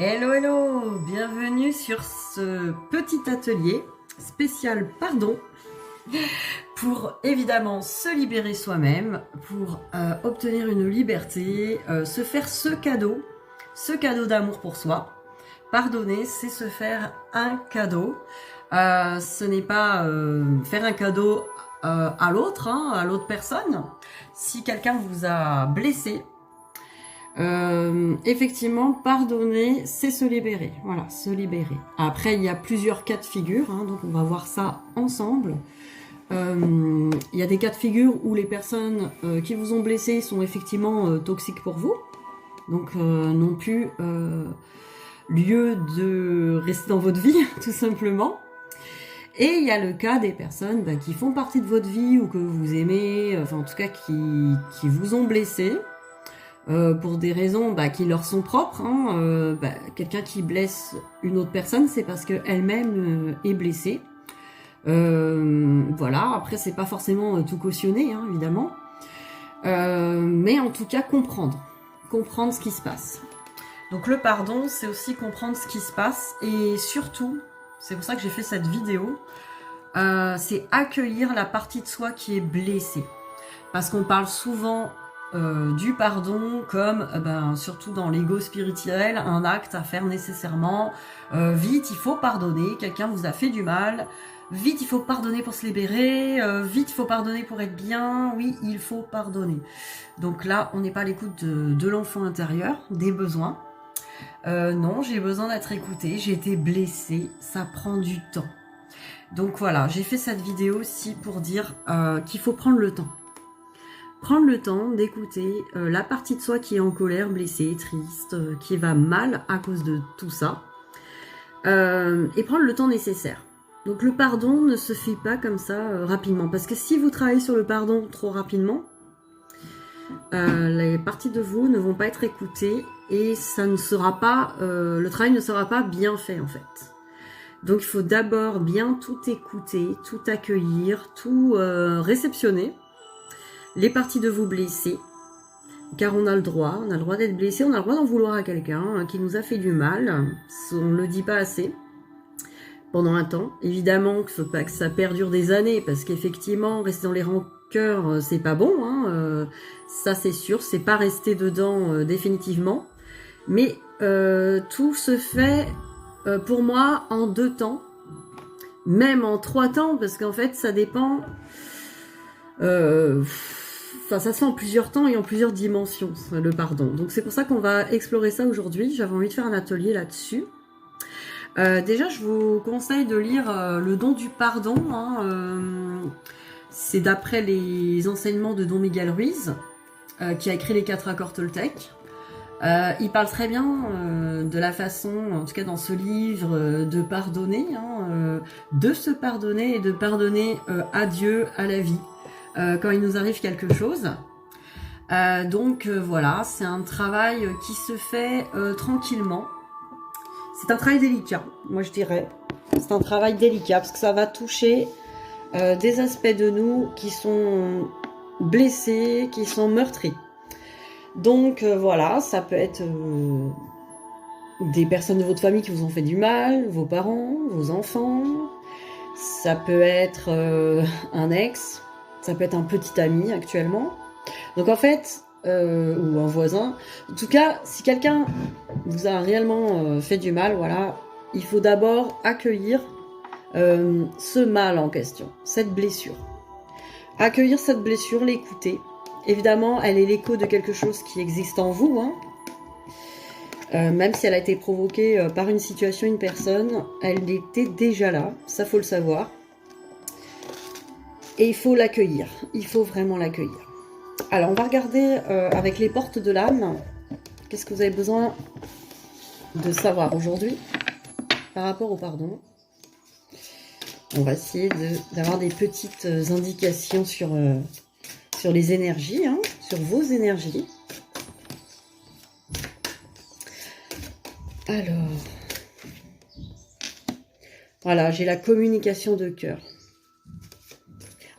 Hello, hello, bienvenue sur ce petit atelier spécial pardon pour évidemment se libérer soi-même, pour obtenir une liberté, se faire ce cadeau d'amour pour soi. Pardonner, c'est se faire un cadeau. Ce n'est pas faire un cadeau à l'autre, à l'autre personne. Si quelqu'un vous a blessé, effectivement, pardonner, c'est se libérer. Voilà, se libérer. Après, il y a plusieurs cas de figure, donc on va voir ça ensemble. Il y a des cas de figure où les personnes qui vous ont blessé sont effectivement toxiques pour vous, donc n'ont plus lieu de rester dans votre vie, tout simplement. Et il y a le cas des personnes qui font partie de votre vie ou que vous aimez, enfin en tout cas qui vous ont blessé. Pour des raisons qui leur sont propres. Quelqu'un qui blesse une autre personne, c'est parce qu'elle-même est blessée. Voilà, après c'est pas forcément tout cautionné, évidemment. Mais en tout cas, comprendre ce qui se passe. Donc le pardon, c'est aussi comprendre ce qui se passe. Et surtout, c'est pour ça que j'ai fait cette vidéo, c'est accueillir la partie de soi qui est blessée. Parce qu'on parle souvent du pardon comme, surtout dans l'ego spirituel, un acte à faire nécessairement. Vite, il faut pardonner, quelqu'un vous a fait du mal. Vite, il faut pardonner pour se libérer. Vite, il faut pardonner pour être bien. Oui, il faut pardonner. Donc là, on n'est pas à l'écoute de l'enfant intérieur, des besoins. Non, j'ai besoin d'être écoutée, j'ai été blessée, ça prend du temps. Donc voilà, j'ai fait cette vidéo aussi pour dire qu'il faut prendre le temps. Prendre le temps d'écouter la partie de soi qui est en colère, blessée, triste, qui va mal à cause de tout ça. Et prendre le temps nécessaire. Donc le pardon ne se fait pas comme ça rapidement. Parce que si vous travaillez sur le pardon trop rapidement, les parties de vous ne vont pas être écoutées et ça ne sera pas, le travail ne sera pas bien fait en fait. Donc il faut d'abord bien tout écouter, tout accueillir, tout réceptionner. Les parties de vous blessées, car on a le droit d'être blessé, on a le droit d'en vouloir à quelqu'un qui nous a fait du mal, on ne le dit pas assez, pendant un temps. Évidemment qu'il ne faut pas que ça perdure des années, parce qu'effectivement, rester dans les rancœurs, c'est pas bon, ça c'est sûr, c'est pas rester dedans définitivement, mais tout se fait, pour moi, en 2 temps, même en 3 temps, parce qu'en fait, ça dépend... ça se fait en plusieurs temps et en plusieurs dimensions, le pardon. Donc c'est pour ça qu'on va explorer ça aujourd'hui. J'avais envie de faire un atelier là-dessus. Déjà, je vous conseille de lire Le don du pardon. C'est d'après les enseignements de Don Miguel Ruiz, qui a écrit les 4 accords Toltec. Il parle très bien de la façon, en tout cas dans ce livre, de pardonner, de se pardonner et de pardonner à Dieu, à la vie. Quand il nous arrive quelque chose. Voilà, c'est un travail qui se fait tranquillement. C'est un travail délicat, moi je dirais. C'est un travail délicat parce que ça va toucher des aspects de nous qui sont blessés, qui sont meurtris. Donc voilà, ça peut être des personnes de votre famille qui vous ont fait du mal, vos parents, vos enfants. Ça peut être un ex. Ça peut être un petit ami actuellement. Donc en fait, ou un voisin. En tout cas, si quelqu'un vous a réellement fait du mal, voilà, il faut d'abord accueillir ce mal en question, cette blessure. Accueillir cette blessure, l'écouter. Évidemment, elle est l'écho de quelque chose qui existe en vous. Même si elle a été provoquée par une situation, une personne, elle était déjà là. Ça, faut le savoir. Et il faut l'accueillir, il faut vraiment l'accueillir. Alors, on va regarder avec les portes de l'âme, qu'est-ce que vous avez besoin de savoir aujourd'hui par rapport au pardon. On va essayer d'avoir des petites indications sur les énergies, sur vos énergies. Alors, voilà, j'ai la communication de cœur.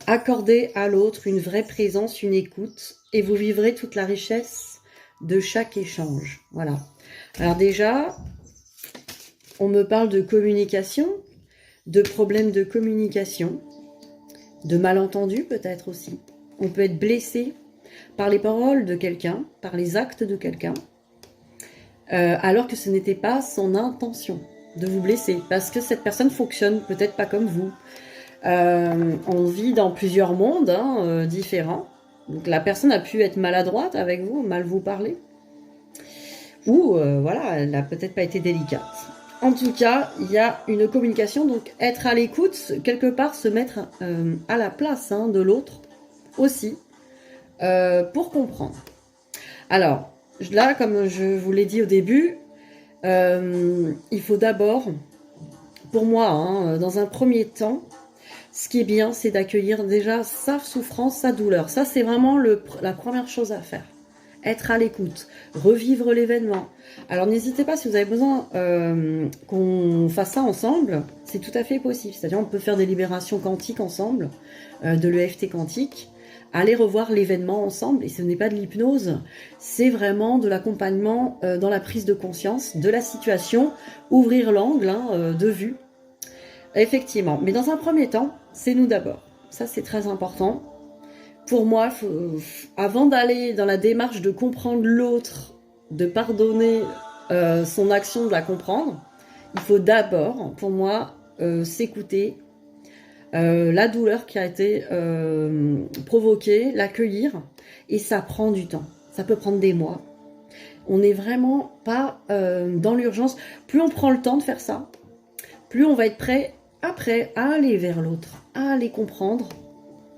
Accordez à l'autre une vraie présence, une écoute, et vous vivrez toute la richesse de chaque échange. Voilà. Alors déjà, on me parle de communication, de problèmes de communication, de malentendus peut-être aussi. On peut être blessé par les paroles de quelqu'un, par les actes de quelqu'un, alors que ce n'était pas son intention de vous blesser, parce que cette personne fonctionne peut-être pas comme vous. On vit dans plusieurs mondes différents. Donc la personne a pu être maladroite avec vous, mal vous parler, ou voilà, elle n'a peut-être pas été délicate. En tout cas, il y a une communication, donc être à l'écoute, quelque part se mettre à la place de l'autre aussi, pour comprendre. Alors, là, comme je vous l'ai dit au début, il faut d'abord, pour moi, dans un premier temps, ce qui est bien, c'est d'accueillir déjà sa souffrance, sa douleur. Ça, c'est vraiment la première chose à faire. Être à l'écoute, revivre l'événement. Alors, n'hésitez pas, si vous avez besoin qu'on fasse ça ensemble, c'est tout à fait possible. C'est-à-dire, on peut faire des libérations quantiques ensemble, de l'EFT quantique, aller revoir l'événement ensemble, et ce n'est pas de l'hypnose, c'est vraiment de l'accompagnement dans la prise de conscience de la situation, ouvrir l'angle de vue. Effectivement, mais dans un premier temps, c'est nous d'abord. Ça, c'est très important. Pour moi, avant d'aller dans la démarche de comprendre l'autre, de pardonner son action, de la comprendre, il faut d'abord, pour moi, s'écouter, la douleur qui a été provoquée, l'accueillir, et ça prend du temps. Ça peut prendre des mois. On n'est vraiment pas dans l'urgence. Plus on prend le temps de faire ça, plus on va être prêt après à aller vers l'autre, à aller comprendre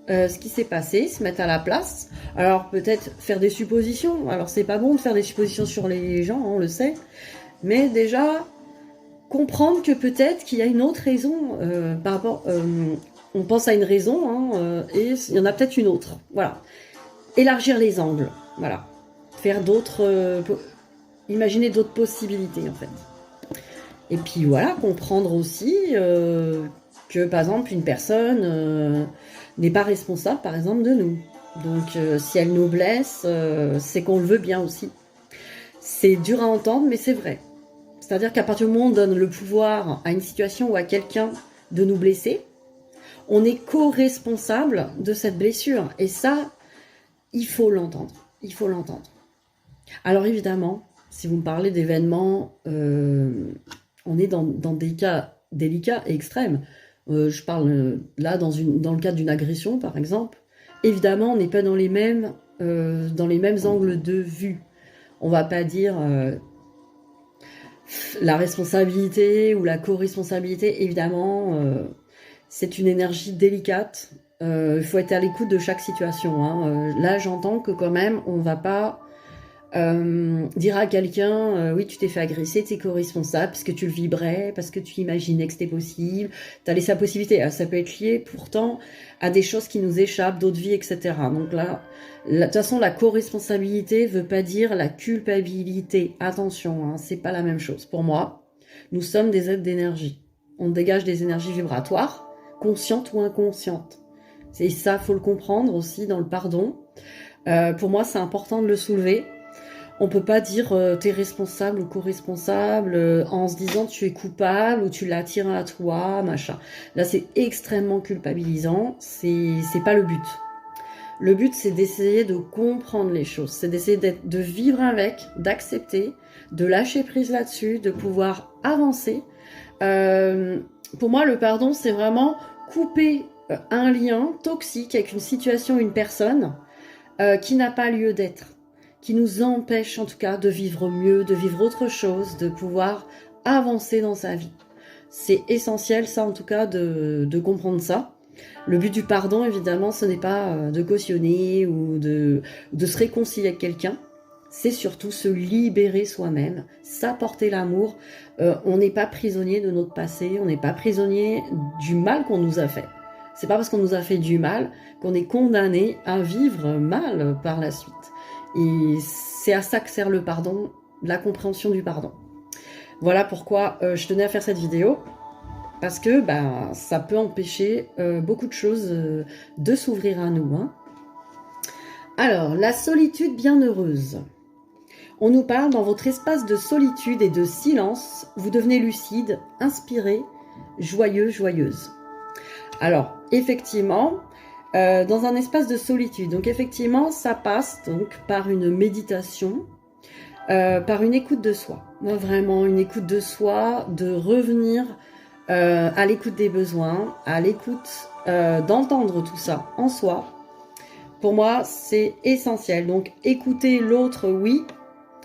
ce qui s'est passé, se mettre à la place. Alors peut-être faire des suppositions. Alors c'est pas bon de faire des suppositions sur les gens, on le sait. Mais déjà, comprendre que peut-être qu'il y a une autre raison par rapport... on pense à une raison et il y en a peut-être une autre. Voilà. Élargir les angles. Voilà. Faire d'autres... imaginer d'autres possibilités en fait. Et puis voilà, comprendre aussi que par exemple une personne n'est pas responsable par exemple de nous. Donc si elle nous blesse, c'est qu'on le veut bien aussi. C'est dur à entendre, mais c'est vrai. C'est-à-dire qu'à partir du moment où on donne le pouvoir à une situation ou à quelqu'un de nous blesser, on est co-responsable de cette blessure. Et ça, il faut l'entendre. Il faut l'entendre. Alors évidemment, si vous me parlez d'événements, on est dans des cas délicats et extrêmes. Je parle là dans le cadre d'une agression, par exemple. Évidemment, on n'est pas dans les mêmes angles de vue. On va pas dire la responsabilité ou la co-responsabilité. Évidemment, c'est une énergie délicate. Il faut être à l'écoute de chaque situation. Là, j'entends que quand même, on va pas dire à quelqu'un oui, tu t'es fait agresser, tu es co-responsable parce que tu le vibrais, parce que tu imaginais que c'était possible, tu as laissé la possibilité. Alors, ça peut être lié pourtant à des choses qui nous échappent, d'autres vies, etc. Donc là, de toute façon, la co-responsabilité veut pas dire la culpabilité. Attention, c'est pas la même chose. Pour moi, nous sommes des êtres d'énergie. On dégage des énergies vibratoires, conscientes ou inconscientes. Et ça, faut le comprendre aussi dans le pardon. Pour moi, c'est important de le soulever. On peut pas dire t'es responsable ou co-responsable en se disant tu es coupable ou tu l'attires à toi, machin. Là, c'est extrêmement culpabilisant. C'est pas le but. Le but, c'est d'essayer de comprendre les choses. C'est d'essayer de vivre avec, d'accepter, de lâcher prise là-dessus, de pouvoir avancer. Pour moi, le pardon, c'est vraiment couper un lien toxique avec une situation, une personne qui n'a pas lieu d'être, qui nous empêche en tout cas de vivre mieux, de vivre autre chose, de pouvoir avancer dans sa vie. C'est essentiel, ça en tout cas, de comprendre ça. Le but du pardon, évidemment, ce n'est pas de cautionner ou de se réconcilier avec quelqu'un. C'est surtout se libérer soi-même, s'apporter l'amour. On n'est pas prisonnier de notre passé, on n'est pas prisonnier du mal qu'on nous a fait. C'est pas parce qu'on nous a fait du mal qu'on est condamné à vivre mal par la suite. Et c'est à ça que sert le pardon, la compréhension du pardon. Voilà pourquoi je tenais à faire cette vidéo. Parce que ça peut empêcher beaucoup de choses de s'ouvrir à nous. Alors, la solitude bienheureuse. On nous parle dans votre espace de solitude et de silence, vous devenez lucide, inspiré, joyeux, joyeuse. Alors, effectivement, dans un espace de solitude, donc effectivement, ça passe donc par une méditation, par une écoute de soi. Vraiment une écoute de soi, de revenir à l'écoute des besoins, à l'écoute d'entendre tout ça en soi. Pour moi, c'est essentiel. Donc, écouter l'autre, oui.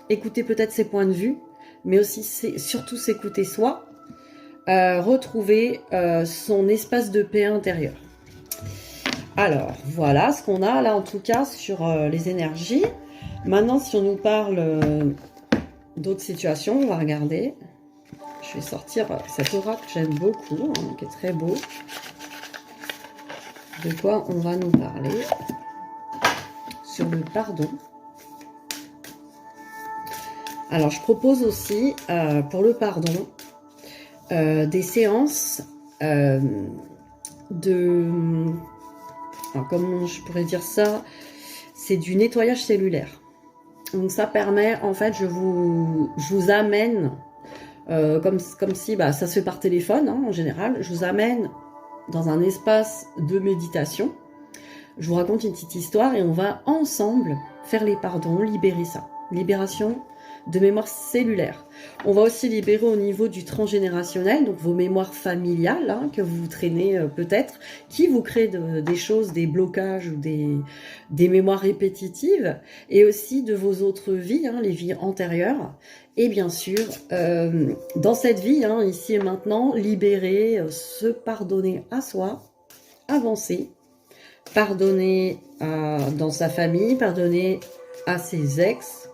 Écouter peut-être ses points de vue, mais aussi surtout s'écouter soi. Retrouver son espace de paix intérieur. Alors, voilà ce qu'on a là, en tout cas, sur les énergies. Maintenant, si on nous parle d'autres situations, on va regarder. Je vais sortir cet oracle que j'aime beaucoup, hein, qui est très beau. De quoi on va nous parler sur le pardon. Alors, je propose aussi, pour le pardon, des séances de... Alors, comment je pourrais dire ça? C'est du nettoyage cellulaire. Donc, ça permet, en fait, je vous amène, comme si ça se fait par téléphone, hein, en général, je vous amène dans un espace de méditation. Je vous raconte une petite histoire et on va ensemble faire les pardons, libérer ça. Libération de mémoire cellulaire. On va aussi libérer au niveau du transgénérationnel, donc vos mémoires familiales hein, que vous traînez peut-être, qui vous créent des choses, des blocages ou des mémoires répétitives, et aussi de vos autres vies, hein, les vies antérieures. Et bien sûr, dans cette vie, hein, ici et maintenant, libérer, se pardonner à soi, avancer, pardonner dans sa famille, pardonner à ses ex,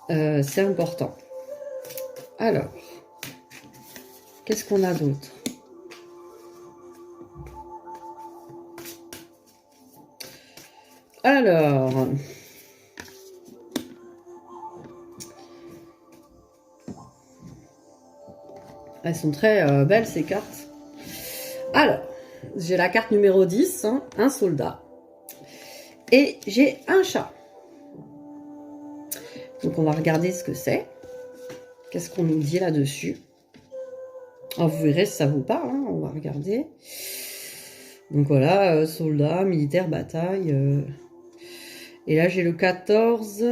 c'est important. Alors, qu'est-ce qu'on a d'autre? Alors, elles sont très belles ces cartes. Alors, j'ai la carte numéro 10, hein, un soldat. Et j'ai un chat. Donc on va regarder ce que c'est. Qu'est-ce qu'on nous dit là-dessus? Vous verrez si ça vous parle, hein, on va regarder. Donc voilà, soldat, militaire, bataille. Et là j'ai le 14.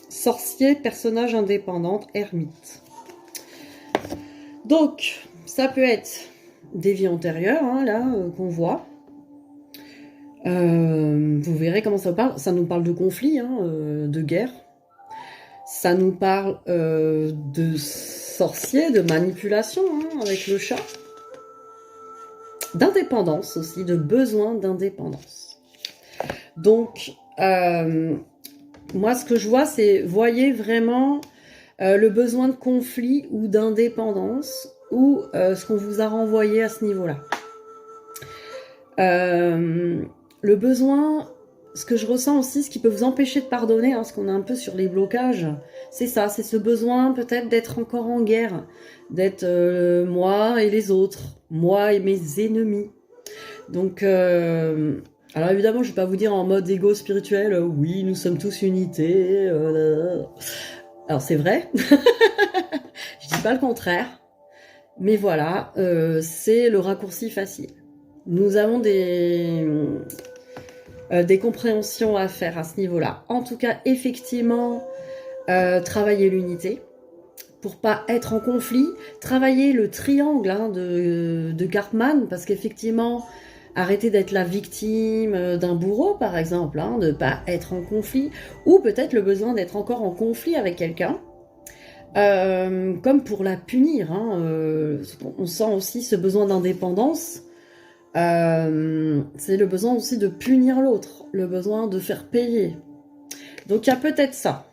Sorcier, personnage indépendante, ermite. Donc, ça peut être des vies antérieures, hein, là, qu'on voit. Vous verrez comment ça parle. Ça nous parle de conflit, hein, de guerre. Ça nous parle de sorcier, de manipulation hein, avec le chat. D'indépendance aussi, de besoin d'indépendance. Donc, moi ce que je vois, c'est, voyez vraiment le besoin de conflit ou d'indépendance ou ce qu'on vous a renvoyé à ce niveau-là. Le besoin, ce que je ressens aussi, ce qui peut vous empêcher de pardonner, hein, parce qu'on est un peu sur les blocages, c'est ça, c'est ce besoin peut-être d'être encore en guerre, d'être moi et les autres, moi et mes ennemis. Donc, alors évidemment, je vais pas vous dire en mode égo spirituel, oui, nous sommes tous unité. Alors c'est vrai, je dis pas le contraire, mais voilà, c'est le raccourci facile. Nous avons des compréhensions à faire à ce niveau-là. En tout cas, effectivement, travailler l'unité pour pas être en conflit. Travailler le triangle hein, de Cartman, parce qu'effectivement, arrêter d'être la victime d'un bourreau, par exemple, hein, de pas être en conflit, ou peut-être le besoin d'être encore en conflit avec quelqu'un, comme pour la punir. Hein, on sent aussi ce besoin d'indépendance. C'est le besoin aussi de punir l'autre, le besoin de faire payer. Donc il y a peut-être ça.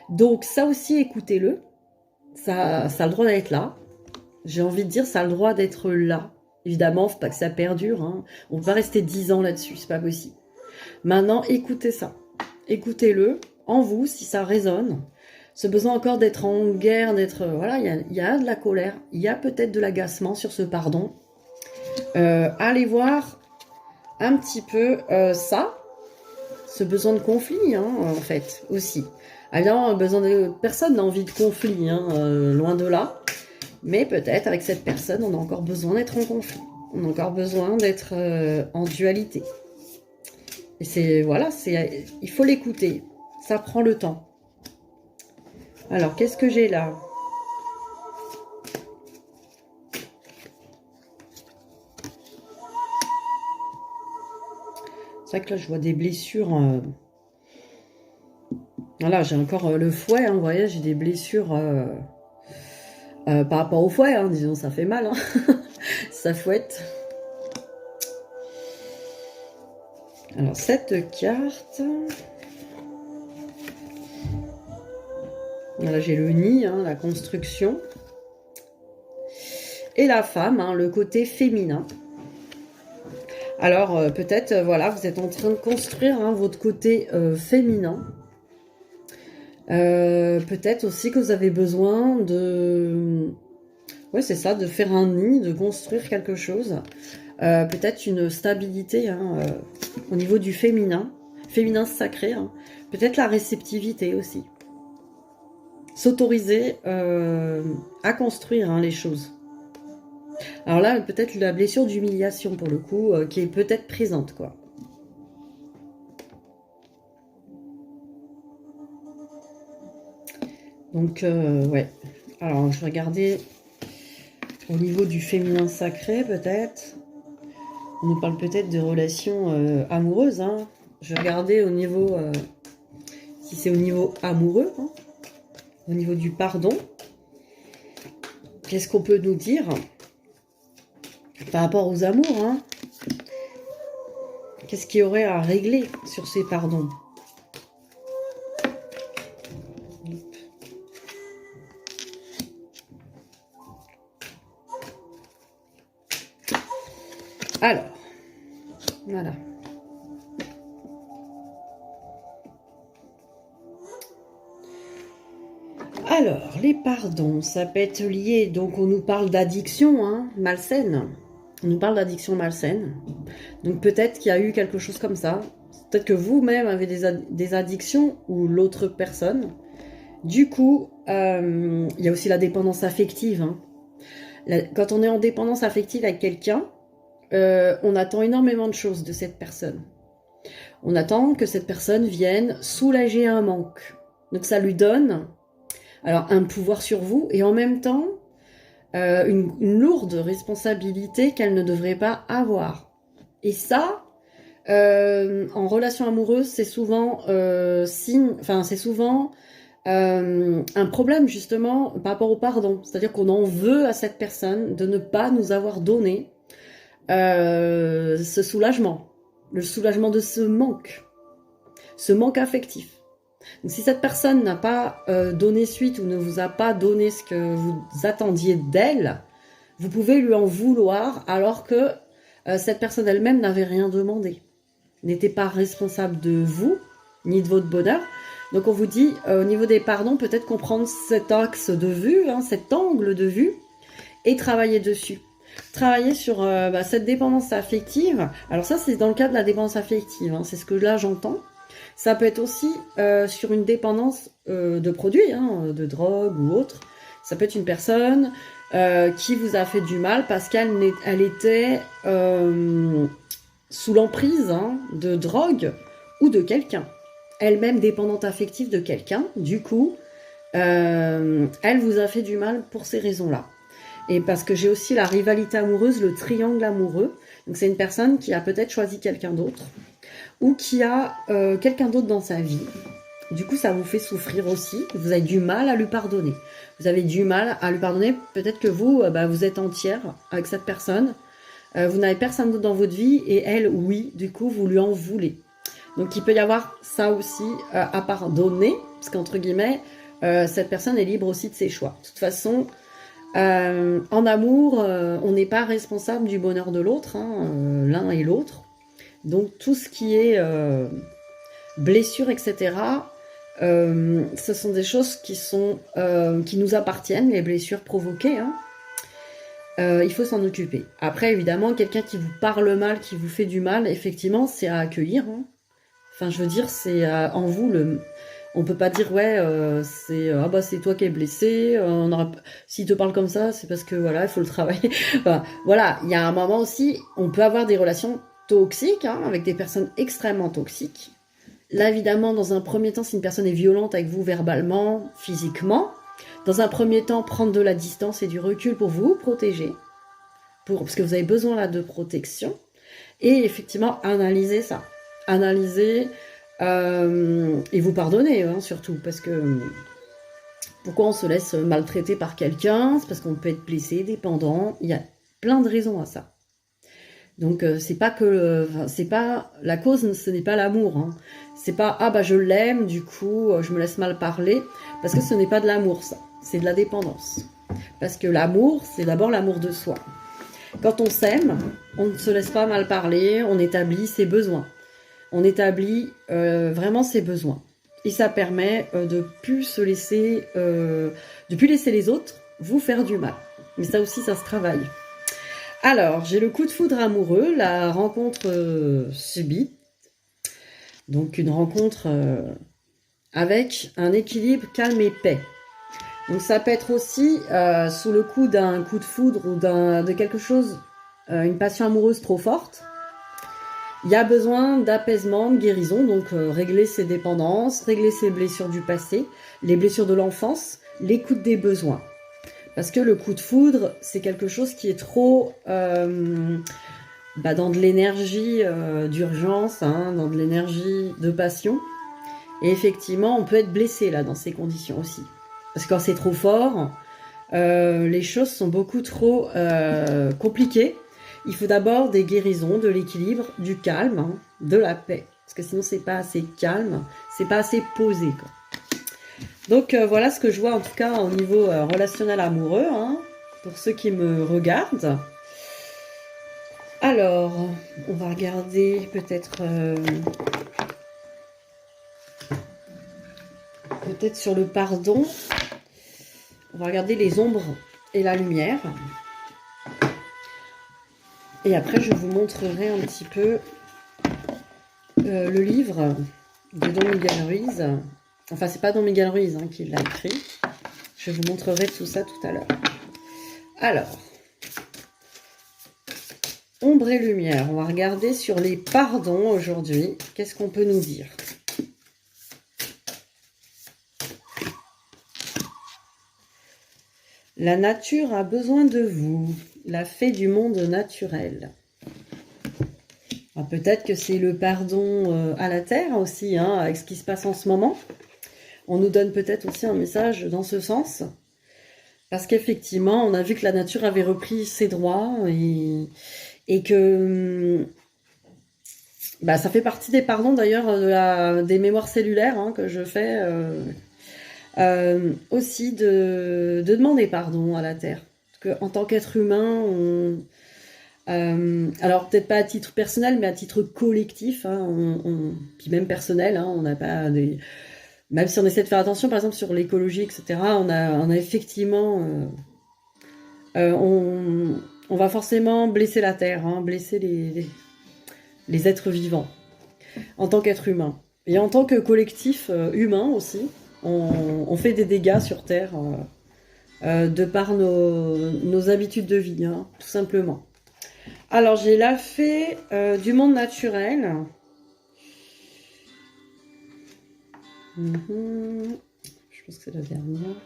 Donc ça aussi, écoutez-le. Ça a le droit d'être là. J'ai envie de dire, ça a le droit d'être là. Évidemment, faut pas que ça perdure. Hein. On peut pas rester 10 ans là-dessus, c'est pas possible. Maintenant, écoutez ça. Écoutez-le en vous, si ça résonne. Ce besoin encore d'être en guerre, d'être... voilà, il y a de la colère, il y a peut-être de l'agacement sur ce pardon. Allez voir un petit peu ça, ce besoin de conflit, hein, en fait, aussi. Évidemment, personne n'a envie de conflit, hein, loin de là. Mais peut-être avec cette personne, on a encore besoin d'être en conflit. On a encore besoin d'être en dualité. Et c'est, voilà, il faut l'écouter. Ça prend le temps. Alors, qu'est-ce que j'ai là? C'est vrai que là, je vois des blessures. Voilà, j'ai encore le fouet, hein, vous voyez, j'ai des blessures par rapport au fouet, hein, disons, ça fait mal, hein. Ça fouette. Alors, cette carte... Là, j'ai le nid, hein, la construction. Et la femme, hein, le côté féminin. Alors, peut-être, voilà, vous êtes en train de construire, hein, votre côté féminin. Peut-être aussi que vous avez besoin de... Ouais, c'est ça, de faire un nid, de construire quelque chose. Peut-être une stabilité, hein, au niveau du féminin. Féminin sacré, hein. Peut-être la réceptivité aussi. S'autoriser à construire, hein, les choses. Alors là, peut-être la blessure d'humiliation, pour le coup, qui est peut-être présente, quoi. Donc, ouais. Alors, je regardais au niveau du féminin sacré, peut-être. On nous parle peut-être de relations amoureuses, hein. Je regardais au niveau... si c'est au niveau amoureux, hein, au niveau du pardon. Qu'est-ce qu'on peut nous dire par rapport aux amours, hein? Qu'est-ce qu'il y aurait à régler sur ces pardons? Alors, voilà. Alors, les pardons, ça peut être lié, donc on nous parle d'addiction, hein, malsaine. On nous parle d'addiction malsaine. Donc peut-être qu'il y a eu quelque chose comme ça. Peut-être que vous-même avez des addictions ou l'autre personne. Du coup, il y a aussi la dépendance affective, hein. Quand on est en dépendance affective avec quelqu'un, on attend énormément de choses de cette personne. On attend que cette personne vienne soulager un manque. Donc ça lui donne alors un pouvoir sur vous et en même temps une lourde responsabilité qu'elle ne devrait pas avoir. Et ça, en relation amoureuse, c'est souvent c'est souvent un problème justement par rapport au pardon. C'est-à-dire qu'on en veut à cette personne de ne pas nous avoir donné ce soulagement, le soulagement de ce manque affectif. Donc, si cette personne n'a pas donné suite ou ne vous a pas donné ce que vous attendiez d'elle, vous pouvez lui en vouloir alors que cette personne elle-même n'avait rien demandé, n'était pas responsable de vous ni de votre bonheur. Donc on vous dit au niveau des pardons, peut-être comprendre cet axe de vue, hein, cet angle de vue et travailler dessus. Travailler sur cette dépendance affective. Alors ça, c'est dans le cas de la dépendance affective, hein, c'est ce que là j'entends. Ça peut être aussi sur une dépendance de produits, hein, de drogue ou autre. Ça peut être une personne qui vous a fait du mal parce qu'elle était sous l'emprise, hein, de drogue ou de quelqu'un. Elle-même dépendante affective de quelqu'un. Du coup, elle vous a fait du mal pour ces raisons-là. Et parce que j'ai aussi la rivalité amoureuse, le triangle amoureux. Donc c'est une personne qui a peut-être choisi quelqu'un d'autre ou qui a quelqu'un d'autre dans sa vie. Du coup, ça vous fait souffrir aussi. Vous avez du mal à lui pardonner. Vous avez du mal à lui pardonner. Peut-être que vous, vous êtes entière avec cette personne. Vous n'avez personne d'autre dans votre vie et elle, oui. Du coup, vous lui en voulez. Donc, il peut y avoir ça aussi à pardonner. Parce qu'entre guillemets, cette personne est libre aussi de ses choix. De toute façon, en amour, on n'est pas responsable du bonheur de l'autre, hein, l'un et l'autre. Donc tout ce qui est blessure, etc., ce sont des choses qui nous appartiennent, les blessures provoquées, hein. Il faut s'en occuper. Après, évidemment, quelqu'un qui vous parle mal, qui vous fait du mal, effectivement, c'est à accueillir, hein. Enfin, je veux dire, c'est en vous On peut pas dire ouais c'est ah bah c'est toi qui es blessé, s'il te parle comme ça c'est parce que voilà il faut le travailler. Enfin, voilà, il y a un moment aussi on peut avoir des relations toxiques hein, avec des personnes extrêmement toxiques. Là évidemment dans un premier temps si une personne est violente avec vous verbalement, physiquement, dans un premier temps prendre de la distance et du recul pour vous protéger, parce que vous avez besoin là de protection et effectivement analyser ça, analyser et vous pardonner hein, surtout parce que pourquoi on se laisse maltraiter par quelqu'un, c'est parce qu'on peut être blessé, dépendant, il y a plein de raisons à ça. Donc c'est pas que c'est pas la cause, ce n'est pas l'amour hein. C'est pas ah bah je l'aime du coup je me laisse mal parler parce que ce n'est pas de l'amour ça, c'est de la dépendance. Parce que l'amour, c'est d'abord l'amour de soi. Quand on s'aime, on ne se laisse pas mal parler, on établit ses besoins. On établit vraiment ses besoins. Et ça permet de plus se laisser, de plus laisser les autres vous faire du mal. Mais ça aussi, ça se travaille. Alors, j'ai le coup de foudre amoureux, la rencontre subite. Donc, une rencontre avec un équilibre calme et paix. Donc, ça peut être aussi sous le coup d'un coup de foudre ou de quelque chose, une passion amoureuse trop forte. Il y a besoin d'apaisement, de guérison, donc régler ses dépendances, régler ses blessures du passé, les blessures de l'enfance, l'écoute des besoins. Parce que le coup de foudre, c'est quelque chose qui est trop dans de l'énergie d'urgence, hein, dans de l'énergie de passion. Et effectivement, on peut être blessé là dans ces conditions aussi. Parce que quand c'est trop fort, les choses sont beaucoup trop compliquées. Il faut d'abord des guérisons, de l'équilibre, du calme, hein, de la paix. Parce que sinon, c'est pas assez calme, c'est pas assez posé, quoi. Donc, voilà ce que je vois, en tout cas, au niveau relationnel amoureux, hein, pour ceux qui me regardent. Alors, on va regarder peut-être sur le pardon. On va regarder les ombres et la lumière. Et après, je vous montrerai un petit peu le livre de Don Miguel Ruiz. Enfin, c'est pas Don Miguel Ruiz hein, qui l'a écrit. Je vous montrerai tout ça tout à l'heure. Alors, ombre et lumière. On va regarder sur les pardons aujourd'hui. Qu'est-ce qu'on peut nous dire ? La nature a besoin de vous. La fée du monde naturel. Peut-être que c'est le pardon à la terre aussi, hein, avec ce qui se passe en ce moment. On nous donne peut-être aussi un message dans ce sens. Parce qu'effectivement, on a vu que la nature avait repris ses droits et que ça fait partie des pardons d'ailleurs des mémoires cellulaires hein, que je fais aussi de demander pardon à la terre. Parce qu'en tant qu'être humain, alors peut-être pas à titre personnel, mais à titre collectif, hein, puis même personnel, hein, on n'a pas des... Même si on essaie de faire attention, par exemple, sur l'écologie, etc., on a effectivement... on va forcément blesser la terre, hein, blesser les êtres vivants, en tant qu'être humain. Et en tant que collectif humain aussi, on fait des dégâts sur Terre de par nos habitudes de vie, hein, tout simplement. Alors, j'ai la fée du monde naturel. Je pense que c'est la dernière.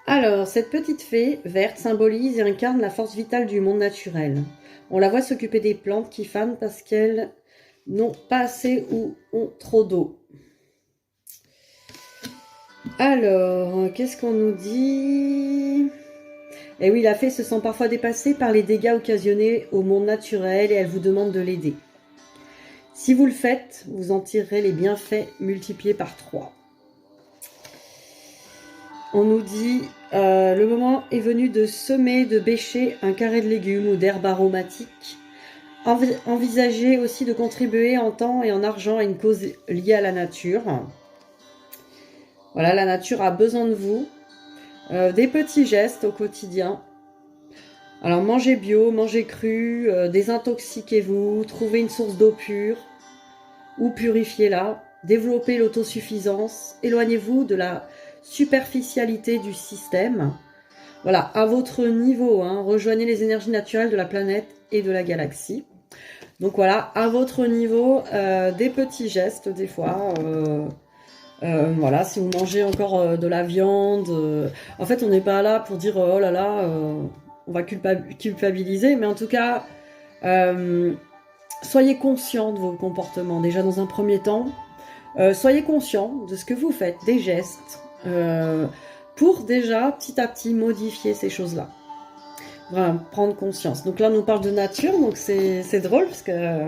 Alors, cette petite fée verte symbolise et incarne la force vitale du monde naturel. On la voit s'occuper des plantes qui fanent parce qu'elles n'ont pas assez ou ont trop d'eau. Alors, qu'est-ce qu'on nous dit ? Eh oui, la fée se sent parfois dépassée par les dégâts occasionnés au monde naturel et elle vous demande de l'aider. Si vous le faites, vous en tirerez les bienfaits multipliés par 3. On nous dit, le moment est venu de semer, de bêcher un carré de légumes ou d'herbes aromatiques. Envisagez aussi de contribuer en temps et en argent à une cause liée à la nature. Voilà, la nature a besoin de vous. Des petits gestes au quotidien. Alors, mangez bio, mangez cru, désintoxiquez-vous, trouvez une source d'eau pure. ou purifiez-la. Développez l'autosuffisance. Éloignez-vous de la superficialité du système. Voilà, à votre niveau, hein, rejoignez les énergies naturelles de la planète et de la galaxie. Donc voilà, à votre niveau, des petits gestes des fois. Voilà, si vous mangez encore de la viande, en fait on n'est pas là pour dire oh là là, on va culpabiliser, mais en tout cas, soyez conscient de vos comportements déjà dans un premier temps. Soyez conscient de ce que vous faites, des gestes, pour déjà petit à petit modifier ces choses-là. Voilà, prendre conscience. Donc là on nous parle de nature, donc c'est drôle parce que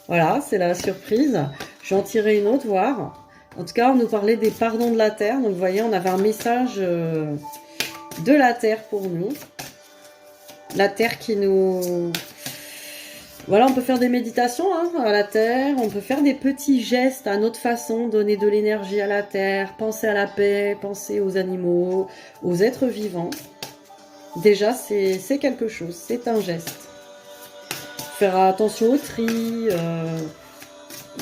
voilà, c'est la surprise. Je vais en tirer une autre, voir. En tout cas, on nous parlait des pardons de la Terre. Donc, vous voyez, on avait un message de la Terre pour nous. La Terre qui nous... Voilà, on peut faire des méditations hein, à la Terre. On peut faire des petits gestes à notre façon. Donner de l'énergie à la Terre. Penser à la paix. Penser aux animaux. Aux êtres vivants. Déjà, c'est quelque chose. C'est un geste. Faire attention au tri.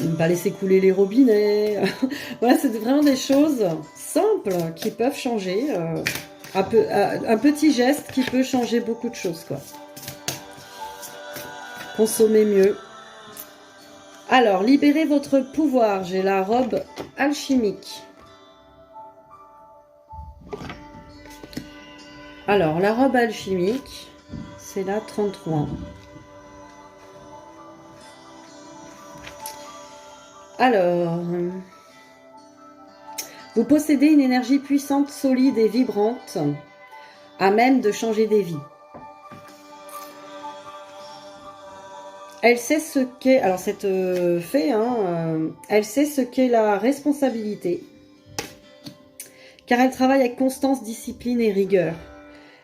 Ne pas laisser couler les robinets. Voilà, c'est vraiment des choses simples qui peuvent changer. Un petit geste qui peut changer beaucoup de choses, quoi. Consommez mieux. Alors, libérez votre pouvoir. J'ai la robe alchimique. Alors, la robe alchimique, c'est la 33. Alors, vous possédez une énergie puissante, solide et vibrante, à même de changer des vies. Elle sait ce qu'est, alors cette fée, hein, elle sait ce qu'est la responsabilité, car elle travaille avec constance, discipline et rigueur.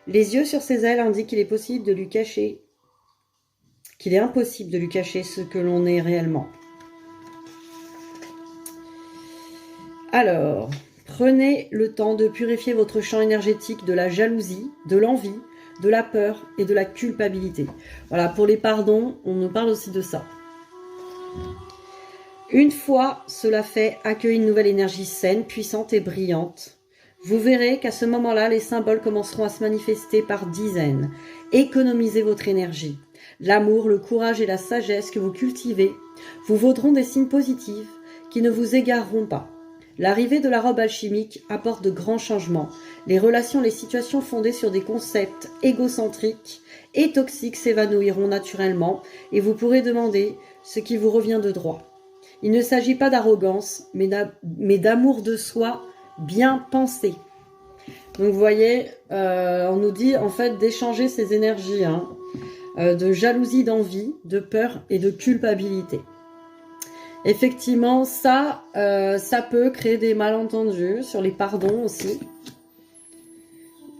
Les yeux sur ses ailes indiquent qu'il est possible de lui cacher, qu'il est impossible de lui cacher ce que l'on est réellement. Alors, prenez le temps de purifier votre champ énergétique de la jalousie, de l'envie, de la peur et de la culpabilité. Voilà, pour les pardons, on nous parle aussi de ça. Une fois cela fait, accueillez une nouvelle énergie saine, puissante et brillante. Vous verrez qu'à ce moment-là, les symboles commenceront à se manifester par dizaines. Économisez votre énergie. L'amour, le courage et la sagesse que vous cultivez vous vaudront des signes positifs qui ne vous égareront pas. L'arrivée de la robe alchimique apporte de grands changements. Les relations, les situations fondées sur des concepts égocentriques et toxiques s'évanouiront naturellement et vous pourrez demander ce qui vous revient de droit. Il ne s'agit pas d'arrogance, mais d'amour de soi bien pensé. Donc vous voyez, on nous dit en fait d'échanger ces énergies, hein, de jalousie, d'envie, de peur et de culpabilité. Effectivement, ça peut créer des malentendus sur les pardons aussi.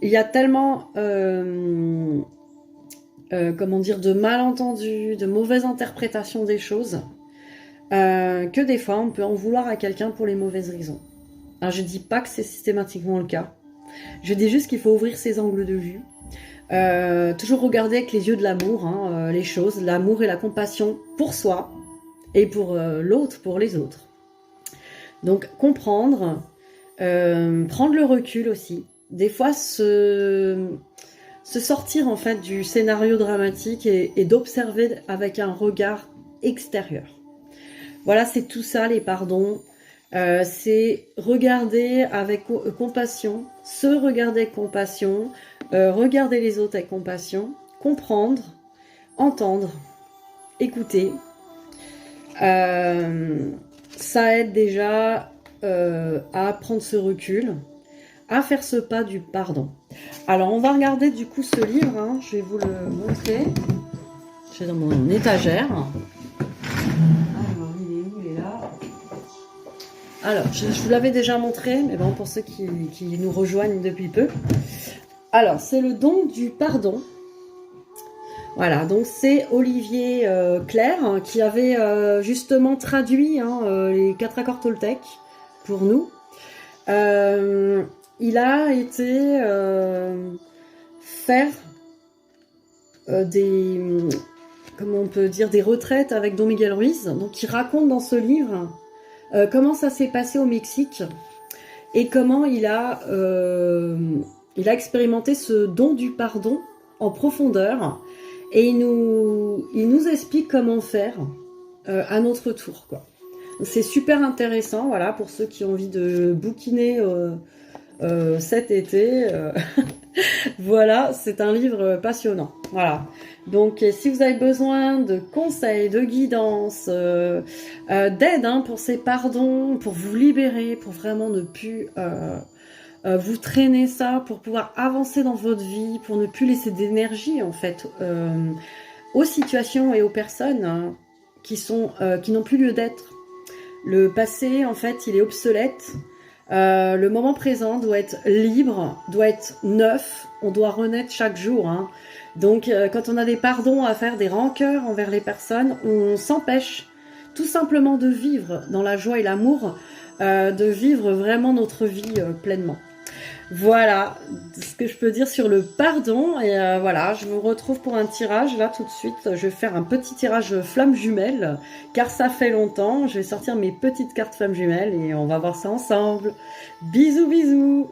Il y a tellement, comment dire, de malentendus, de mauvaises interprétations des choses, que des fois on peut en vouloir à quelqu'un pour les mauvaises raisons. Alors je dis pas que c'est systématiquement le cas. Je dis juste qu'il faut ouvrir ses angles de vue. Toujours regarder avec les yeux de l'amour, hein, les choses, l'amour et la compassion pour soi. Et pour l'autre, pour les autres. Donc, comprendre, prendre le recul aussi. Des fois, se sortir en fait du scénario dramatique et d'observer avec un regard extérieur. Voilà, c'est tout ça, les pardons. C'est regarder avec compassion, se regarder avec compassion, regarder les autres avec compassion, comprendre, entendre, écouter. Ça aide déjà à prendre ce recul, à faire ce pas du pardon. Alors on va regarder du coup ce livre, hein, je vais vous le montrer. J'ai dans mon étagère. Alors il est où? Il est là. Alors je vous l'avais déjà montré, mais bon, pour ceux qui nous rejoignent depuis peu. Alors c'est le don du pardon. Voilà, donc c'est Olivier Clerc hein, qui avait justement traduit hein, les 4 accords Toltec pour nous. Il a été faire comment on peut dire, des retraites avec Don Miguel Ruiz. Donc il raconte dans ce livre comment ça s'est passé au Mexique et comment il a expérimenté ce don du pardon en profondeur. Et il nous explique comment faire à notre tour, quoi. C'est super intéressant, voilà, pour ceux qui ont envie de bouquiner cet été. Voilà, c'est un livre passionnant. Voilà. Donc, si vous avez besoin de conseils, de guidance, d'aide pour ces pardons, pour vous libérer, pour vraiment ne plus vous traîner ça, pour pouvoir avancer dans votre vie, pour ne plus laisser d'énergie en fait aux situations et aux personnes qui n'ont plus lieu d'être. Le passé, en fait, il est obsolète. Le moment présent doit être libre, doit être neuf. On doit renaître chaque jour. Hein. Donc, quand on a des pardons à faire, des rancœurs envers les personnes, on s'empêche tout simplement de vivre dans la joie et l'amour, de vivre vraiment notre vie pleinement. Voilà ce que je peux dire sur le pardon. Et voilà, je vous retrouve pour un tirage là tout de suite. Je vais faire un petit tirage flamme jumelle car ça fait longtemps. Je vais sortir mes petites cartes flamme jumelles et on va voir ça ensemble. Bisous bisous.